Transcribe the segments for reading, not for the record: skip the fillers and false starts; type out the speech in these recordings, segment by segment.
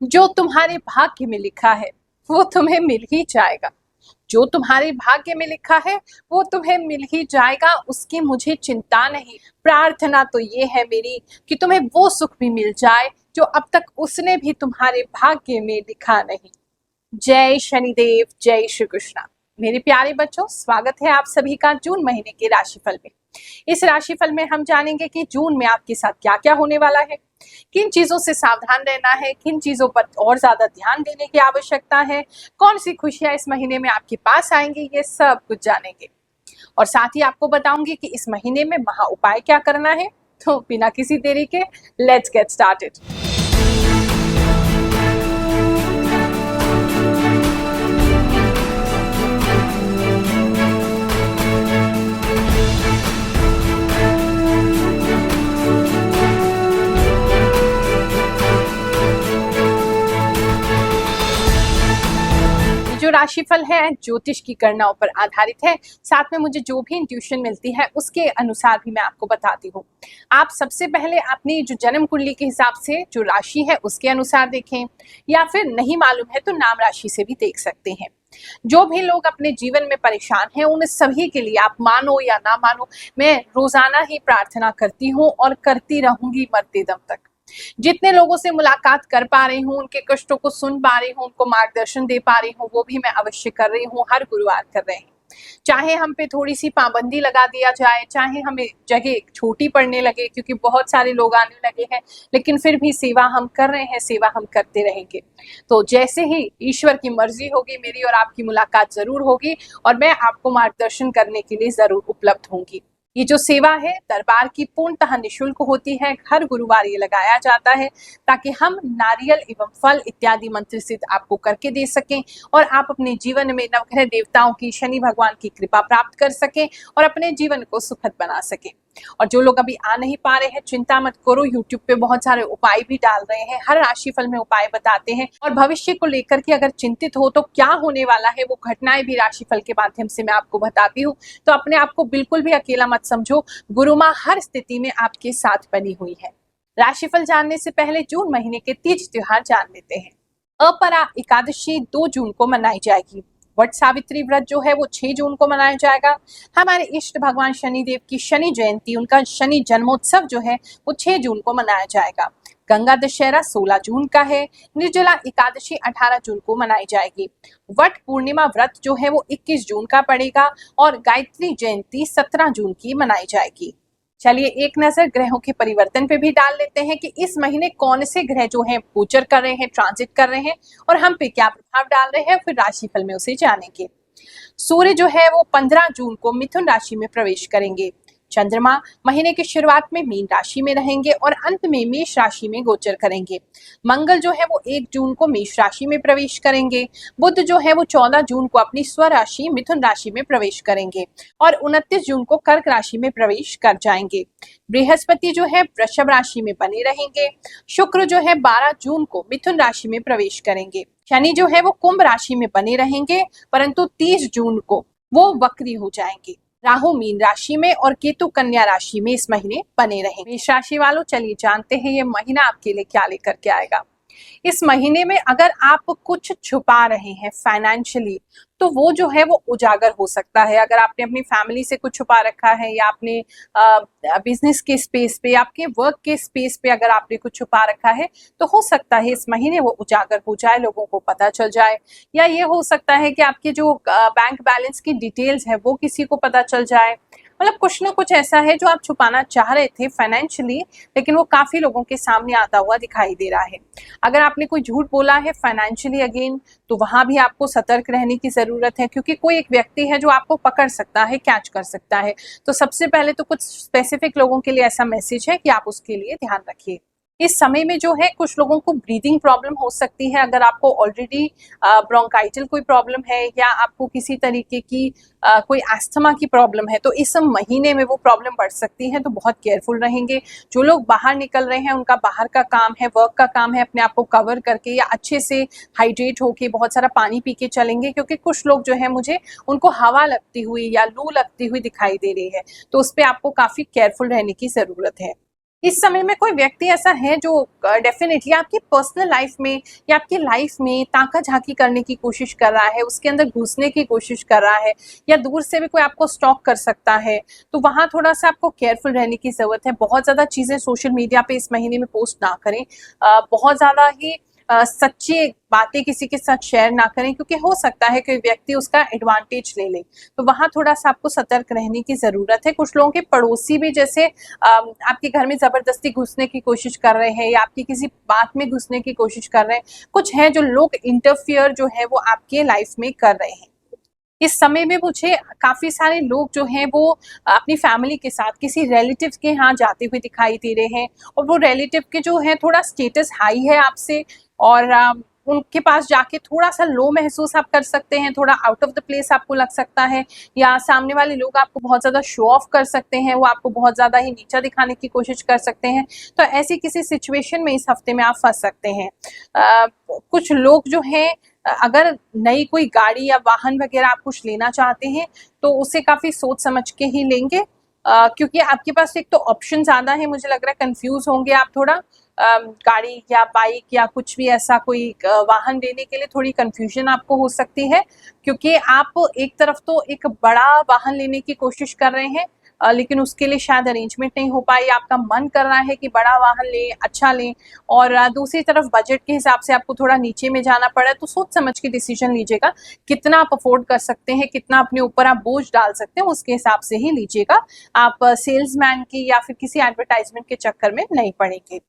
जो तुम्हारे भाग्य में लिखा है वो तुम्हें मिल ही जाएगा। जो तुम्हारे भाग्य में लिखा है वो तुम्हें मिल ही जाएगा, उसकी मुझे चिंता नहीं। प्रार्थना तो ये है मेरी कि तुम्हें वो सुख भी मिल जाए जो अब तक उसने भी तुम्हारे भाग्य में लिखा नहीं। जय शनिदेव, जय श्री कृष्णा। मेरे प्यारे बच्चों, स्वागत है आप सभी का जून महीने के राशिफल में। इस राशिफल में हम जानेंगे कि जून में आपके साथ क्या क्या होने वाला है, किन चीजों से सावधान रहना है, किन चीजों पर और ज्यादा ध्यान देने की आवश्यकता है, कौन सी खुशियां इस महीने में आपके पास आएंगी, ये सब कुछ जानेंगे। और साथ ही आपको बताऊंगी कि इस महीने में महा उपाय क्या करना है। तो बिना किसी देरी के लेट्स गेट स्टार्टेड। जो राशिफल है ज्योतिष की गणनाओं पर आधारित है, साथ में मुझे जो भी इंट्यूशन मिलती है उसके अनुसार भी मैं आपको बताती हूँ। आप सबसे पहले अपनी जो जन्म कुंडली के हिसाब से जो राशि है उसके अनुसार देखें, या फिर नहीं मालूम है तो नाम राशि से भी देख सकते हैं। जो भी लोग अपने जीवन में परेशान हैं उन सभी के लिए, आप मानो या ना मानो, मैं रोजाना ही प्रार्थना करती हूँ और करती रहूंगी मरते दम तक। जितने लोगों से मुलाकात कर पा रही हूँ, उनके कष्टों को सुन पा रही हूँ, उनको मार्गदर्शन दे पा रही हूँ, वो भी मैं अवश्य कर रही हूँ, हर गुरुवार कर रहे हैं। चाहे हम पे थोड़ी सी पाबंदी लगा दिया जाए, चाहे हमें जगह छोटी पड़ने लगे क्योंकि बहुत सारे लोग आने लगे हैं, लेकिन फिर भी सेवा हम कर रहे हैं, सेवा हम करते रहेंगे। तो जैसे ही ईश्वर की मर्जी होगी, मेरी और आपकी मुलाकात जरूर होगी और मैं आपको मार्गदर्शन करने के लिए जरूर उपलब्ध होंगी। ये जो सेवा है दरबार की पूर्णतः निःशुल्क होती है। हर गुरुवार ये लगाया जाता है ताकि हम नारियल एवं फल इत्यादि मंत्र सिद्ध आपको करके दे सकें और आप अपने जीवन में नवग्रह देवताओं की, शनि भगवान की कृपा प्राप्त कर सकें और अपने जीवन को सुखद बना सकें। और जो लोग अभी आ नहीं पा रहे हैं, चिंता मत करो, यूट्यूब पे बहुत सारे उपाय भी डाल रहे हैं, हर राशिफल में उपाय बताते हैं। और भविष्य को लेकर के अगर चिंतित हो तो क्या होने वाला है वो घटनाएं भी राशिफल के माध्यम से मैं आपको बताती हूँ। तो अपने आप को बिल्कुल भी अकेला मत समझो, गुरु माँ हर स्थिति में आपके साथ बनी हुई है। राशिफल जानने से पहले जून महीने के तीज त्योहार जान लेते हैं। अपरा एकादशी 2 जून को मनाई जाएगी। वट सावित्री व्रत जो है वो 6 जून को मनाया जाएगा। हमारे इष्ट भगवान शनिदेव की शनि जयंती, उनका शनि जन्मोत्सव जो है वो 6 जून को मनाया जाएगा। गंगा दशहरा 16 जून का है। निर्जला एकादशी 18 जून को मनाई जाएगी। वट पूर्णिमा व्रत जो है वो 21 जून का पड़ेगा और गायत्री जयंती 17 जून की मनाई जाएगी। चलिए एक नजर ग्रहों के परिवर्तन पे भी डाल लेते हैं कि इस महीने कौन से ग्रह जो हैं गोचर कर रहे हैं, ट्रांजिट कर रहे हैं और हम पे क्या प्रभाव डाल रहे हैं, फिर राशिफल में उसे जानेंगे। सूर्य जो है वो 15 जून को मिथुन राशि में प्रवेश करेंगे। चंद्रमा महीने की शुरुआत में मीन राशि में रहेंगे और अंत में मेष राशि में गोचर करेंगे। मंगल जो है वो 1 जून को मेष राशि में प्रवेश करेंगे। बुध जो है वो 14 जून को अपनी स्वराशि मिथुन राशि में प्रवेश करेंगे और 29 जून को कर्क राशि में प्रवेश कर जाएंगे। बृहस्पति जो है वृषभ राशि में बने रहेंगे। शुक्र जो है 12 जून को मिथुन राशि में प्रवेश करेंगे। शनि जो है वो कुंभ राशि में बने रहेंगे, परंतु 30 जून को वो वक्री हो जाएंगे। राहु मीन राशि में और केतु कन्या राशि में इस महीने बने रहेंगे। मेष राशि वालों, चलिए जानते हैं ये महीना आपके लिए क्या लेकर के आएगा। इस महीने में अगर आप कुछ छुपा रहे हैं फाइनेंशियली, तो वो जो है वो उजागर हो सकता है। अगर आपने अपनी फैमिली से कुछ छुपा रखा है या अपने बिजनेस के स्पेस पे, आपके वर्क के स्पेस पे अगर आपने कुछ छुपा रखा है, तो हो सकता है इस महीने वो उजागर हो जाए, लोगों को पता चल जाए। या ये हो सकता है कि आपके जो बैंक बैलेंस की डिटेल्स है वो किसी को पता चल जाए। मतलब कुछ ना कुछ ऐसा है जो आप छुपाना चाह रहे थे फाइनेंशियली, लेकिन वो काफी लोगों के सामने आता हुआ दिखाई दे रहा है। अगर आपने कोई झूठ बोला है फाइनेंशियली अगेन, तो वहां भी आपको सतर्क रहने की जरूरत है, क्योंकि कोई एक व्यक्ति है जो आपको पकड़ सकता है, कैच कर सकता है। तो सबसे पहले तो कुछ स्पेसिफिक लोगों के लिए ऐसा मैसेज है कि आप उसके लिए ध्यान रखिए। इस समय में जो है कुछ लोगों को ब्रीदिंग प्रॉब्लम हो सकती है। अगर आपको ऑलरेडी ब्रोंकाइटिल कोई प्रॉब्लम है या आपको किसी तरीके की कोई अस्थमा की प्रॉब्लम है, तो इस महीने में वो प्रॉब्लम बढ़ सकती है, तो बहुत केयरफुल रहेंगे। जो लोग बाहर निकल रहे हैं, उनका बाहर का काम है, वर्क का काम है, अपने आप को कवर करके या अच्छे से हाइड्रेट होके बहुत सारा पानी पी के चलेंगे, क्योंकि कुछ लोग जो है मुझे उनको हवा लगती हुई या लू लगती हुई दिखाई दे रही है, तो उस पर आपको काफी केयरफुल रहने की जरूरत है। इस समय में कोई व्यक्ति ऐसा है जो डेफिनेटली आपकी पर्सनल लाइफ में या आपकी लाइफ में ताका झाकी करने की कोशिश कर रहा है, उसके अंदर घुसने की कोशिश कर रहा है, या दूर से भी कोई आपको स्टॉक कर सकता है, तो वहां थोड़ा सा आपको केयरफुल रहने की जरूरत है। बहुत ज्यादा चीजें सोशल मीडिया पे इस महीने में पोस्ट ना करें, बहुत ज्यादा ही सच्ची बातें किसी के साथ शेयर ना करें, क्योंकि हो सकता है कि व्यक्ति उसका एडवांटेज ले ले। तो वहां थोड़ा सा आपको सतर्क रहने की जरूरत है। कुछ लोगों के पड़ोसी भी जैसे आपके घर में जबरदस्ती घुसने की कोशिश कर रहे हैं या आपकी किसी बात में घुसने की कोशिश कर रहे हैं। कुछ है जो लोग इंटरफियर जो है वो आपके लाइफ में कर रहे हैं। इस समय में मुझे काफी सारे लोग जो हैं वो अपनी फैमिली के साथ किसी रिलेटिव के यहाँ जाते हुए दिखाई दे रहे हैं, और वो रिलेटिव के जो है थोड़ा स्टेटस हाई है आपसे, और उनके पास जाके थोड़ा सा लो महसूस आप कर सकते हैं, थोड़ा आउट ऑफ द प्लेस आपको लग सकता है, या सामने वाले लोग आपको बहुत ज़्यादा शो ऑफ कर सकते हैं, वो आपको बहुत ज़्यादा ही नीचा दिखाने की कोशिश कर सकते हैं। तो ऐसी किसी सिचुएशन में इस हफ्ते में आप फंस सकते हैं। कुछ लोग जो हैं, अगर नई कोई गाड़ी या वाहन वगैरह आप कुछ लेना चाहते हैं तो उसे काफ़ी सोच समझ के ही लेंगे, क्योंकि आपके पास एक तो ऑप्शन ज़्यादा है। मुझे लग रहा है कंफ्यूज होंगे आप थोड़ा, गाड़ी या बाइक या कुछ भी ऐसा कोई वाहन लेने के लिए थोड़ी कंफ्यूजन आपको हो सकती है, क्योंकि आप एक तरफ तो एक बड़ा वाहन लेने की कोशिश कर रहे हैं, लेकिन उसके लिए शायद अरेंजमेंट नहीं हो पाई। आपका मन कर रहा है कि बड़ा वाहन लें, अच्छा लें, और दूसरी तरफ बजट के हिसाब से आपको थोड़ा नीचे में जाना पड़ा। तो सोच समझ के डिसीजन लीजिएगा, कितना आप अफोर्ड कर सकते हैं, कितना अपने ऊपर आप बोझ डाल सकते हैं, उसके हिसाब से ही लीजिएगा। आप सेल्समैन की या फिर किसी एडवर्टाइजमेंट के चक्कर में नहीं पड़ेंगे।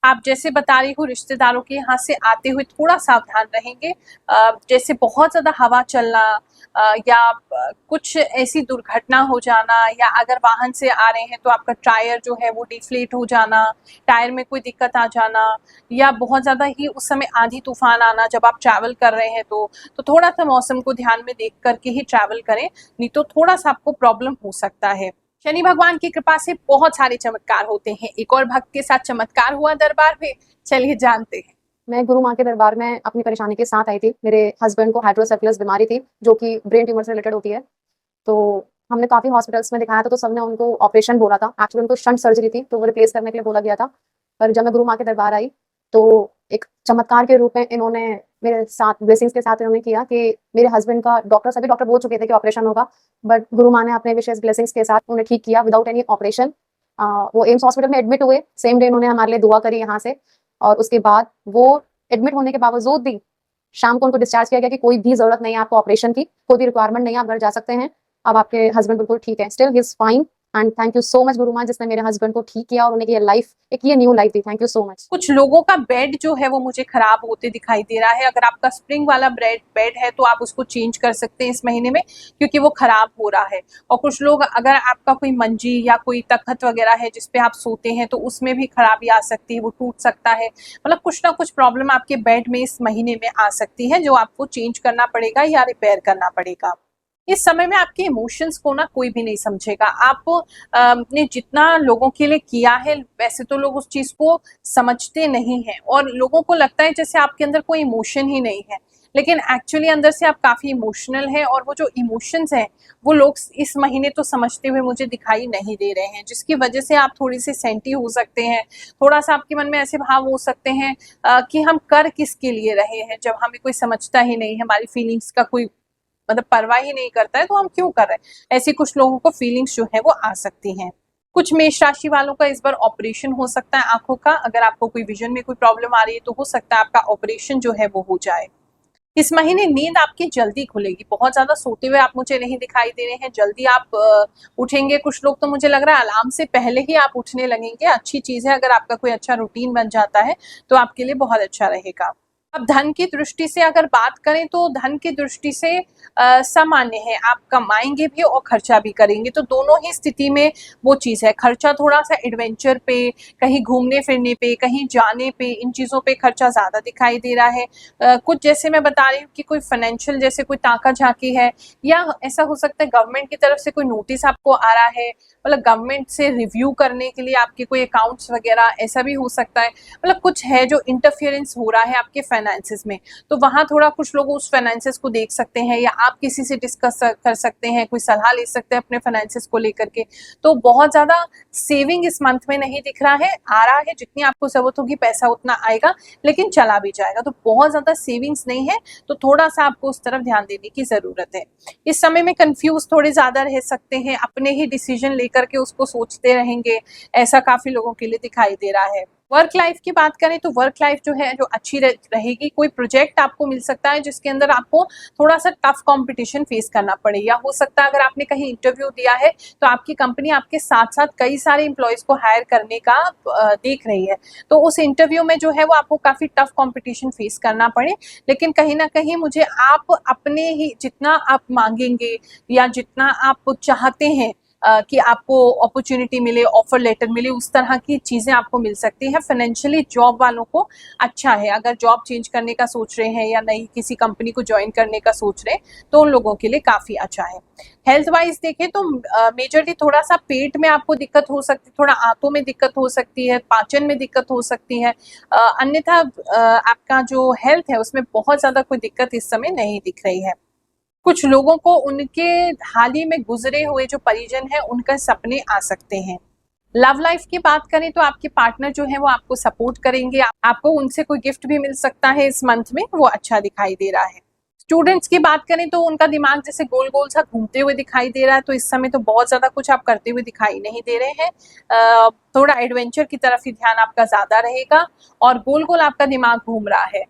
आप जैसे बता रही हो रिश्तेदारों के यहाँ से आते हुए थोड़ा सावधान रहेंगे, जैसे बहुत ज़्यादा हवा चलना, या कुछ ऐसी दुर्घटना हो जाना, या अगर वाहन से आ रहे हैं तो आपका टायर जो है वो डिफ्लेट हो जाना, टायर में कोई दिक्कत आ जाना, या बहुत ज़्यादा ही उस समय आंधी तूफान आना जब आप ट्रैवल कर रहे हैं तो थोड़ा सा मौसम को ध्यान में देख करके ही ट्रैवल करें, नहीं तो थोड़ा सा आपको प्रॉब्लम हो सकता है। शनि भगवान की कृपा से बहुत सारे चमत्कार होते हैं। एक और भक्त के साथ चमत्कार हुआ दरबार में, चलिए जानते हैं। मैं गुरु माँ के दरबार में अपनी परेशानी के साथ आई थी। मेरे हस्बैंड को हाइड्रोसेफलस बीमारी थी जो कि ब्रेन ट्यूमर से रिलेटेड होती है। तो हमने काफ़ी हॉस्पिटल्स में दिखाया था, तो सबने उनको ऑपरेशन बोला था। एक्चुअली उनको शंट सर्जरी थी, तो वो रिप्लेस करने के लिए बोला गया था। पर जब मैं गुरु माँ के दरबार आई तो एक चमत्कार के रूप में इन्होंने मेरे साथ ब्लेसिंग्स के साथ इन्होंने किया कि मेरे हस्बैंड का सभी डॉक्टर बोल चुके थे कि ऑपरेशन होगा, बट गुरु माँ ने अपने विशेष ब्लेसिंग्स के साथ उन्हें ठीक किया विदाउट एनी ऑपरेशन। वो एम्स हॉस्पिटल में एडमिट हुए, सेम डे उन्होंने हमारे लिए दुआ करी यहाँ से, और उसके बाद वो एडमिट होने के बावजूद भी शाम को उनको डिस्चार्ज किया गया कि कोई भी जरूरत नहीं है आपको ऑपरेशन की, कोई भी रिक्वायरमेंट नहीं है, आप घर जा सकते हैं। अब आपके हस्बैंड बिल्कुल ठीक है, still he is fine. And thank you so much गुरु माँ, जिसने मेरे हस्बैंड को ठीक किया और उन्हें ये new life the. Thank you so much. कुछ लोगों का बेड जो है वो मुझे खराब होते दिखाई दे रहा है। अगर आपका स्प्रिंग वाला बेड है तो आप उसको चेंज कर सकते हैं इस महीने में, क्योंकि वो खराब हो रहा है। और कुछ लोग, अगर आपका कोई मंजी या कोई तख्त वगैरह है जिसपे आप सोते हैं, तो उसमें भी खराबी आ सकती है, वो टूट सकता है। मतलब कुछ ना कुछ प्रॉब्लम आपके बेड में इस महीने में आ सकती है, जो आपको चेंज करना पड़ेगा या रिपेयर करना पड़ेगा। इस समय में आपके इमोशंस को ना कोई भी नहीं समझेगा। आप ने जितना लोगों के लिए किया है, वैसे तो लोग उस चीज को समझते नहीं हैं, और लोगों को लगता है जैसे आपके अंदर कोई इमोशन ही नहीं है, लेकिन एक्चुअली अंदर से आप काफी इमोशनल हैं, और वो जो इमोशंस हैं वो लोग इस महीने तो समझते हुए मुझे दिखाई नहीं दे रहे हैं, जिसकी वजह से आप थोड़ी सी सेंटी हो सकते हैं। थोड़ा सा आपके मन में ऐसे भाव हो सकते हैं कि हम कर किसके लिए रहे हैं, जब हमें कोई समझता ही नहीं है, हमारी फीलिंग्स का कोई मतलब परवाह ही नहीं करता है, तो हम क्यों कर रहे हैं। ऐसी कुछ लोगों को फीलिंग्स जो है वो आ सकती हैं। कुछ मेष राशि वालों का इस बार ऑपरेशन हो सकता है आंखों का। अगर आपको कोई विजन में कोई प्रॉब्लम आ रही है तो हो सकता है आपका ऑपरेशन जो है वो हो जाए। इस महीने नींद आपकी जल्दी खुलेगी। बहुत ज्यादा सोते हुए आप मुझे नहीं दिखाई दे रहे हैं, जल्दी आप उठेंगे। कुछ लोग तो मुझे लग रहा है अलार्म से पहले ही आप उठने लगेंगे। अच्छी चीज है, अगर आपका कोई अच्छा रूटीन बन जाता है तो आपके लिए बहुत अच्छा रहेगा। अब धन की दृष्टि से अगर बात करें तो धन की दृष्टि से सामान्य है। आप कमाएंगे भी और खर्चा भी करेंगे, तो दोनों ही स्थिति में वो चीज़ है। खर्चा थोड़ा सा एडवेंचर पे, कहीं घूमने फिरने पे, कहीं जाने पे, इन चीज़ों पे खर्चा ज़्यादा दिखाई दे रहा है। कुछ जैसे मैं बता रही हूँ कि कोई फाइनेंशियल जैसे कोई ताका झाकी है, या ऐसा हो सकता है गवर्नमेंट की तरफ से कोई नोटिस आपको आ रहा है, मतलब गवर्नमेंट से रिव्यू करने के लिए आपके कोई अकाउंट्स वगैरह, ऐसा भी हो सकता है। मतलब कुछ है जो इंटरफियरेंस हो रहा है आपके फाइनेंसेस में, तो वहाँ थोड़ा कुछ लोग उस फाइनेंसेस को देख सकते हैं, या आप किसी से डिस्कस कर सकते हैं, कोई सलाह ले सकते हैं अपने फाइनेंसेस को लेकर के। तो बहुत ज़्यादा सेविंग इस मंथ में नहीं दिख रहा है, आ रहा है जितनी आपको ज़रूरत होगी पैसा उतना आएगा, लेकिन चला भी जाएगा। तो बहुत ज़्यादा सेविंग्स नहीं है, तो थोड़ा सा आपको उस तरफ ध्यान देने की ज़रूरत है। इस समय में कंफ्यूज थोड़े ज़्यादा रह सकते हैं, अपने ही डिसीजन लेकर के उसको सोचते रहेंगे, ऐसा काफ़ी लोगों के लिए दिखाई दे रहा है। वर्क लाइफ की बात करें तो वर्क लाइफ जो है जो अच्छी रहेगी। कोई प्रोजेक्ट आपको मिल सकता है जिसके अंदर आपको थोड़ा सा टफ कंपटीशन फेस करना पड़े, या हो सकता है अगर आपने कहीं इंटरव्यू दिया है तो आपकी कंपनी आपके साथ साथ कई सारे एम्प्लॉयज़ को हायर करने का देख रही है, तो उस इंटरव्यू में जो है वो आपको काफ़ी टफ कंपटीशन फेस करना पड़े। लेकिन कहीं ना कहीं मुझे आप अपने ही जितना आप मांगेंगे या जितना आप चाहते हैं कि आपको अपॉर्चुनिटी मिले, ऑफर लेटर मिले, उस तरह की चीज़ें आपको मिल सकती हैं। फाइनेंशियली जॉब वालों को अच्छा है, अगर जॉब चेंज करने का सोच रहे हैं या नई किसी कंपनी को ज्वाइन करने का सोच रहे हैं तो उन लोगों के लिए काफ़ी अच्छा है। हेल्थ वाइज देखें तो मेजरली थोड़ा सा पेट में आपको दिक्कत हो सकती है, थोड़ा आंतों में दिक्कत हो सकती है, पाचन में दिक्कत हो सकती है। अन्यथा आपका जो हेल्थ है उसमें बहुत ज़्यादा कोई दिक्कत इस समय नहीं दिख रही है। कुछ लोगों को उनके हाल ही में गुजरे हुए जो परिजन हैं उनका सपने आ सकते हैं। लव लाइफ की बात करें तो आपके पार्टनर जो है वो आपको सपोर्ट करेंगे, आपको उनसे कोई गिफ्ट भी मिल सकता है इस मंथ में, वो अच्छा दिखाई दे रहा है। स्टूडेंट्स की बात करें तो उनका दिमाग जैसे गोल गोल सा घूमते हुए दिखाई दे रहा है, तो इस समय तो बहुत ज़्यादा कुछ आप करते हुए दिखाई नहीं दे रहे हैं। थोड़ा एडवेंचर की तरफ ही ध्यान आपका ज़्यादा रहेगा, और गोल गोल आपका दिमाग घूम रहा है।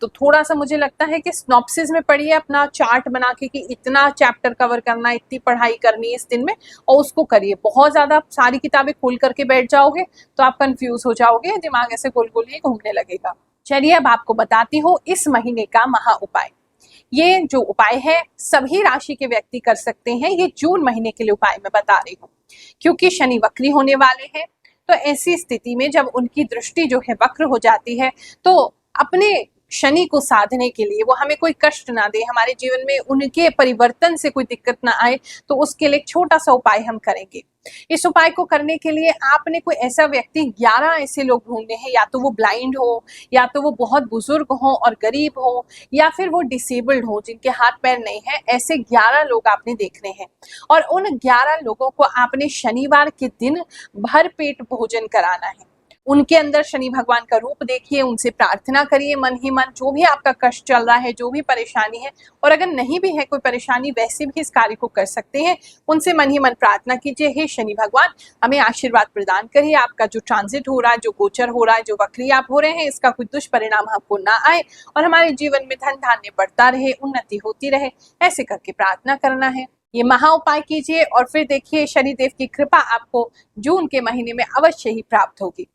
तो थोड़ा सा मुझे लगता है कि स्नॉप्सिस में पढ़िए, अपना चार्ट बना के कि इतना चैप्टर कवर करना, इतनी पढ़ाई करनी है इस दिन में, और उसको करिए। बहुत ज़्यादा सारी किताबें खोल करके बैठ जाओगे तो आप कंफ्यूज हो जाओगे, दिमाग ऐसे गोल गोल ही घूमने लगेगा। चलिए अब आपको बताती हूँ इस महीने का महा उपाय। ये जो उपाय है सभी राशि के व्यक्ति कर सकते हैं। ये जून महीने के लिए उपाय मैं बता रही हूँ, क्योंकि शनि वक्री होने वाले हैं, तो ऐसी स्थिति में जब उनकी दृष्टि जो है वक्र हो जाती है, तो अपने शनि को साधने के लिए, वो हमें कोई कष्ट ना दे, हमारे जीवन में उनके परिवर्तन से कोई दिक्कत ना आए, तो उसके लिए एक छोटा सा उपाय हम करेंगे। इस उपाय को करने के लिए आपने कोई ऐसा व्यक्ति, 11 ऐसे लोग ढूंढने हैं, या तो वो ब्लाइंड हो, या तो वो बहुत बुजुर्ग हो और गरीब हो, या फिर वो डिसेबल्ड हो जिनके हाथ पैर नहीं है, ऐसे 11 लोग आपने देखने हैं। और उन 11 लोगों को आपने शनिवार के दिन भर पेट भोजन कराना है। उनके अंदर शनि भगवान का रूप देखिए, उनसे प्रार्थना करिए मन ही मन, जो भी आपका कष्ट चल रहा है, जो भी परेशानी है, और अगर नहीं भी है कोई परेशानी वैसे भी इस कार्य को कर सकते हैं। उनसे मन ही मन प्रार्थना कीजिए, हे शनि भगवान हमें आशीर्वाद प्रदान करिए, आपका जो ट्रांजिट हो रहा है, जो गोचर हो रहा है, जो वक्री आप हो रहे हैं, इसका कोई दुष्परिणाम हमको ना आए, और हमारे जीवन में धन धान्य बढ़ता रहे, उन्नति होती रहे, ऐसे करके प्रार्थना करना है। ये महा उपाय कीजिए और फिर देखिए शनिदेव की कृपा आपको जून के महीने में अवश्य ही प्राप्त होगी।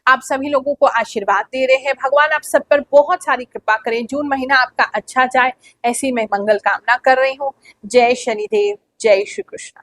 आप सभी लोगों को आशीर्वाद दे रहे हैं, भगवान आप सब पर बहुत सारी कृपा करें, जून महीना आपका अच्छा जाए, ऐसी मैं मंगल कामना कर रही हूँ। जय शनिदेव, जय श्री कृष्ण।